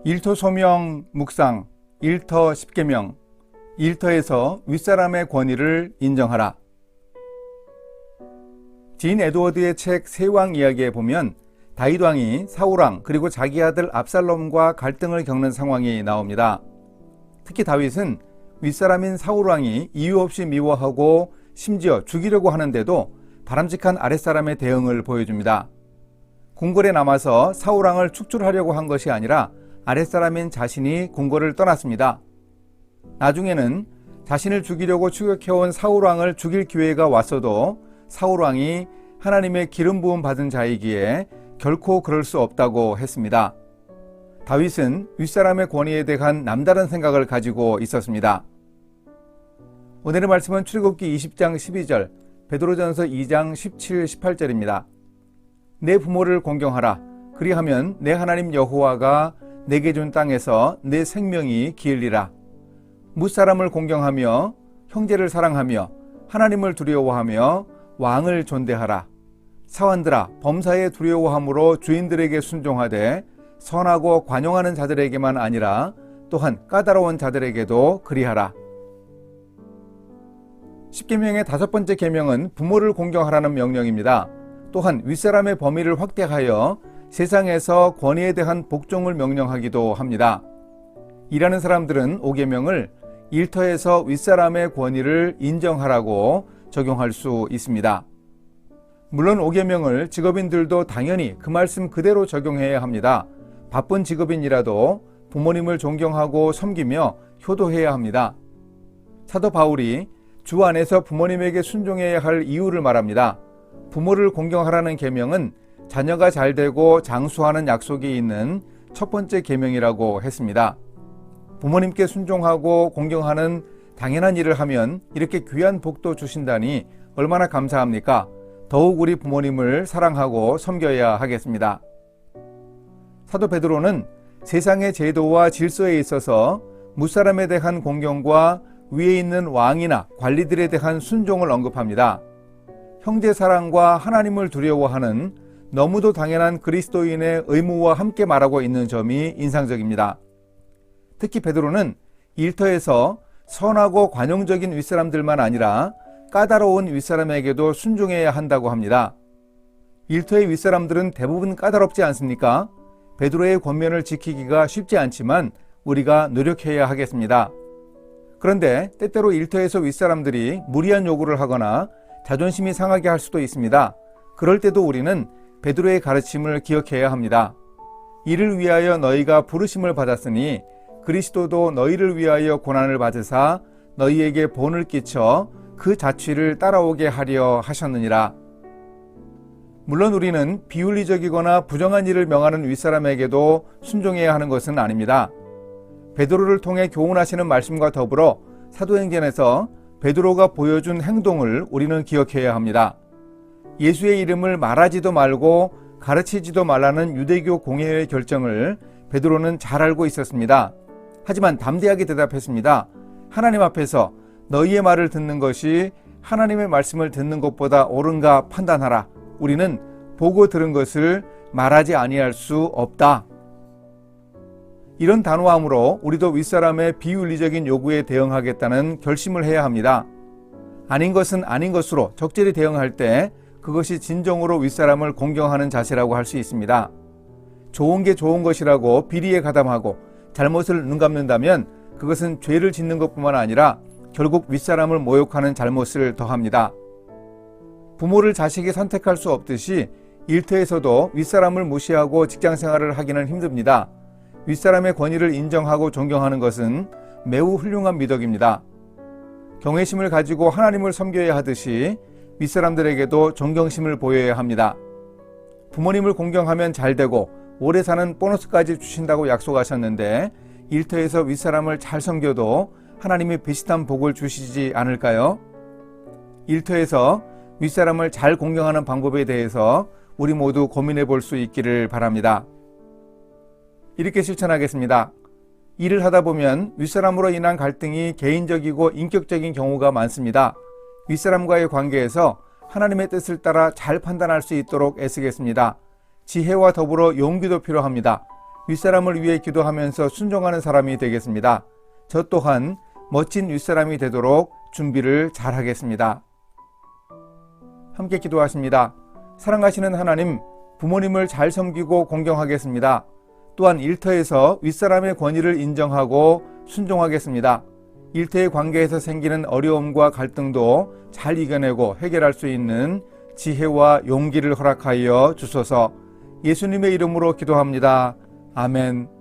일터 소명 묵상, 일터 10계명, 일터에서 윗사람의 권위를 인정하라. 진 에드워드의 책 세왕 이야기에 보면 다윗 왕이 사울 왕 그리고 자기 아들 압살롬과 갈등을 겪는 상황이 나옵니다. 특히 다윗은 윗사람인 사울 왕이 이유 없이 미워하고 심지어 죽이려고 하는데도 바람직한 아랫사람의 대응을 보여줍니다. 궁궐에 남아서 사울 왕을 축출하려고 한 것이 아니라 아랫사람인 자신이 궁궐을 떠났습니다. 나중에는 자신을 죽이려고 추격해온 사울 왕을 죽일 기회가 왔어도 사울 왕이 하나님의 기름 부음 받은 자이기에 결코 그럴 수 없다고 했습니다. 다윗은 윗사람의 권위에 대한 남다른 생각을 가지고 있었습니다. 오늘의 말씀은 출애굽기 20장 12절, 베드로전서 2장 17, 18절입니다. 내 부모를 공경하라. 그리하면 내 하나님 여호와가 내게 준 땅에서 내 생명이 기을리라. 뭇사람을 공경하며 형제를 사랑하며 하나님을 두려워하며 왕을 존대하라. 사환들아, 범사에 두려워함으로 주인들에게 순종하되 선하고 관용하는 자들에게만 아니라 또한 까다로운 자들에게도 그리하라. 10계명의 5번째 계명은 부모를 공경하라는 명령입니다. 또한 윗사람의 범위를 확대하여 세상에서 권위에 대한 복종을 명령하기도 합니다. 일하는 사람들은 5계명을 일터에서 윗사람의 권위를 인정하라고 적용할 수 있습니다. 물론 5계명을 직업인들도 당연히 그 말씀 그대로 적용해야 합니다. 바쁜 직업인이라도 부모님을 존경하고 섬기며 효도해야 합니다. 사도 바울이 주 안에서 부모님에게 순종해야 할 이유를 말합니다. 부모를 공경하라는 계명은 자녀가 잘되고 장수하는 약속이 있는 첫 번째 계명이라고 했습니다. 부모님께 순종하고 공경하는 당연한 일을 하면 이렇게 귀한 복도 주신다니 얼마나 감사합니까? 더욱 우리 부모님을 사랑하고 섬겨야 하겠습니다. 사도 베드로는 세상의 제도와 질서에 있어서 뭇사람에 대한 공경과 위에 있는 왕이나 관리들에 대한 순종을 언급합니다. 형제 사랑과 하나님을 두려워하는 너무도 당연한 그리스도인의 의무와 함께 말하고 있는 점이 인상적입니다. 특히 베드로는 일터에서 선하고 관용적인 윗사람들만 아니라 까다로운 윗사람에게도 순종해야 한다고 합니다. 일터의 윗사람들은 대부분 까다롭지 않습니까? 베드로의 권면을 지키기가 쉽지 않지만 우리가 노력해야 하겠습니다. 그런데 때때로 일터에서 윗사람들이 무리한 요구를 하거나 자존심이 상하게 할 수도 있습니다. 그럴 때도 우리는 베드로의 가르침을 기억해야 합니다. 이를 위하여 너희가 부르심을 받았으니 그리스도도 너희를 위하여 고난을 받으사 너희에게 본을 끼쳐 그 자취를 따라오게 하려 하셨느니라. 물론 우리는 비윤리적이거나 부정한 일을 명하는 윗사람에게도 순종해야 하는 것은 아닙니다. 베드로를 통해 교훈하시는 말씀과 더불어 사도행전에서 베드로가 보여준 행동을 우리는 기억해야 합니다. 예수의 이름을 말하지도 말고 가르치지도 말라는 유대교 공회의 결정을 베드로는 잘 알고 있었습니다. 하지만 담대하게 대답했습니다. 하나님 앞에서 너희의 말을 듣는 것이 하나님의 말씀을 듣는 것보다 옳은가 판단하라. 우리는 보고 들은 것을 말하지 아니할 수 없다. 이런 단호함으로 우리도 윗사람의 비윤리적인 요구에 대응하겠다는 결심을 해야 합니다. 아닌 것은 아닌 것으로 적절히 대응할 때 그것이 진정으로 윗사람을 공경하는 자세라고 할 수 있습니다. 좋은 게 좋은 것이라고 비리에 가담하고 잘못을 눈감는다면 그것은 죄를 짓는 것뿐만 아니라 결국 윗사람을 모욕하는 잘못을 더합니다. 부모를 자식이 선택할 수 없듯이 일터에서도 윗사람을 무시하고 직장생활을 하기는 힘듭니다. 윗사람의 권위를 인정하고 존경하는 것은 매우 훌륭한 미덕입니다. 경외심을 가지고 하나님을 섬겨야 하듯이 윗사람들에게도 존경심을 보여야 합니다. 부모님을 공경하면 잘되고 오래 사는 보너스까지 주신다고 약속하셨는데 일터에서 윗사람을 잘 섬겨도 하나님이 비슷한 복을 주시지 않을까요? 일터에서 윗사람을 잘 공경하는 방법에 대해서 우리 모두 고민해 볼 수 있기를 바랍니다. 이렇게 실천하겠습니다. 일을 하다 보면 윗사람으로 인한 갈등이 개인적이고 인격적인 경우가 많습니다. 윗사람과의 관계에서 하나님의 뜻을 따라 잘 판단할 수 있도록 애쓰겠습니다. 지혜와 더불어 용기도 필요합니다. 윗사람을 위해 기도하면서 순종하는 사람이 되겠습니다. 저 또한 멋진 윗사람이 되도록 준비를 잘 하겠습니다. 함께 기도하십니다. 사랑하시는 하나님, 부모님을 잘 섬기고 공경하겠습니다. 또한 일터에서 윗사람의 권위를 인정하고 순종하겠습니다. 일터의 관계에서 생기는 어려움과 갈등도 잘 이겨내고 해결할 수 있는 지혜와 용기를 허락하여 주소서. 예수님의 이름으로 기도합니다. 아멘.